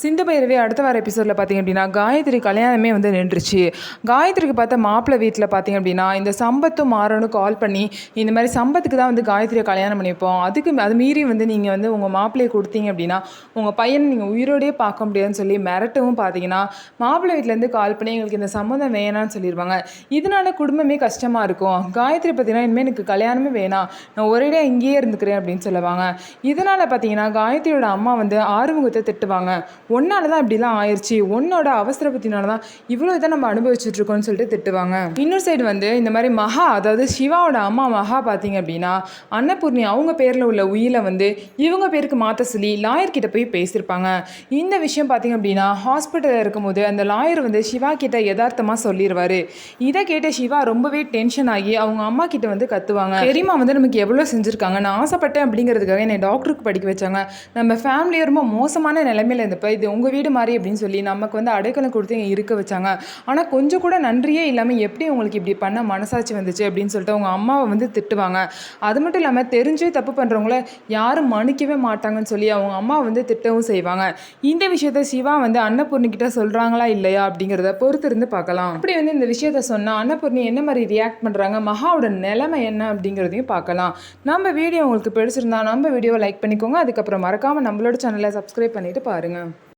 சிந்து பைரவி அடுத்த வார எபிசோடில் பார்த்திங்க அப்படின்னா காயத்ரி கல்யாணமே வந்து நின்றுச்சு. காயத்ரிக்கு பார்த்த மாப்பிள்ளை வீட்டில் பார்த்திங்க அப்படின்னா இந்த சம்பத்தும் மாறனும் கால் பண்ணி இந்த மாதிரி சம்பத்துக்கு தான் வந்து காயத்ரியை கல்யாணம் பண்ணிப்போம், அது மீறி வந்து நீங்கள் வந்து உங்கள் மாப்பிள்ளையை கொடுத்தீங்க அப்படின்னா உங்கள் பையனை நீங்கள் உயிரோடையே பார்க்க முடியாதுன்னு சொல்லி மிரட்டவும் பார்த்தீங்கன்னா மாப்பிள்ளை வீட்டிலேருந்து கால் பண்ணி எங்களுக்கு இந்த சம்மந்தம் வேணான்னு சொல்லிடுவாங்க. இதனால குடும்பமே கஷ்டமாக இருக்கும். காயத்ரி பார்த்தீங்கன்னா இனிமேல் எனக்கு கல்யாணமே வேணாம், நான் ஒரேடியா இங்கேயே இருந்துக்கிறேன் அப்படின்னு சொல்லுவாங்க. இதனால் பார்த்தீங்கன்னா காயத்ரியோட அம்மா வந்து ஆறுமுகத்தை திட்டுவாங்க. ஒன்னால தான் இப்படிலாம் ஆயிடுச்சு, உன்னோட அவசர புத்தினால தான் இவ்வளோ இதை நம்ம அனுபவிச்சுட்டு இருக்கோம்னு சொல்லிட்டு திட்டுவாங்க. இன்னொரு சைடு வந்து இந்த மாதிரி மகா, அதாவது சிவாவோட அம்மா மகா பார்த்தீங்க அப்படின்னா அன்னபூர்ணி அவங்க பேரில் உள்ள உயிரை வந்து இவங்க பேருக்கு மாற்ற சொல்லி லாயர்கிட்ட போய் பேசியிருப்பாங்க. இந்த விஷயம் பார்த்தீங்க அப்படின்னா ஹாஸ்பிட்டலில் இருக்கும்போது அந்த லாயர் வந்து சிவா கிட்ட யதார்த்தமாக சொல்லிடுவார். இதை கேட்ட சிவா ரொம்பவே டென்ஷன் ஆகி அவங்க அம்மா கிட்ட வந்து கத்துவாங்க. பெரியம்மா வந்து நமக்கு எவ்வளோ செஞ்சுருக்காங்க, நான் ஆசைப்பட்டேன் அப்படிங்கிறதுக்காக என்னை டாக்டருக்கு படிக்க வச்சாங்க, நம்ம ஃபேமிலியை ரொம்ப மோசமான நிலைமையில் இருந்தப்போ இது உங்கள் வீடு மாதிரி அப்படின்னு சொல்லி நமக்கு வந்து அடைக்கலம் கொடுத்து இங்கே இருக்க வச்சாங்க, ஆனால் கொஞ்சம் கூட நன்றியே இல்லாமல் எப்படி உங்களுக்கு இப்படி பண்ண மனசாட்சி வந்துச்சு அப்படின்னு சொல்லிட்டு அவங்க அம்மாவை வந்து திட்டுவாங்க. அது மட்டும் இல்லாமல் தெரிஞ்சே தப்பு பண்ணுறவங்கள யாரும் மன்னிக்கவே மாட்டாங்கன்னு சொல்லி அவங்க அம்மா வந்து திட்டவும் செய்வாங்க. இந்த விஷயத்த சிவா வந்து அன்னபூர்ணிக்கிட்ட சொல்கிறாங்களா இல்லையா அப்படிங்கிறத பொறுத்து இருந்து பார்க்கலாம். அப்படி வந்து இந்த விஷயத்த சொன்னால் அன்னபூர்ணி என்ன மாதிரி ரியாக்ட் பண்ணுறாங்க, மகாவோட நிலைமை என்ன அப்படிங்கிறதையும் பார்க்கலாம். நம்ம வீடியோ உங்களுக்கு பிடிச்சிருந்தா நம்ம வீடியோவை லைக் பண்ணிக்கோங்க. அதுக்கப்புறம் மறக்காமல் நம்மளோட சேனலை சப்ஸ்கிரைப் பண்ணிட்டு பாருங்கள்.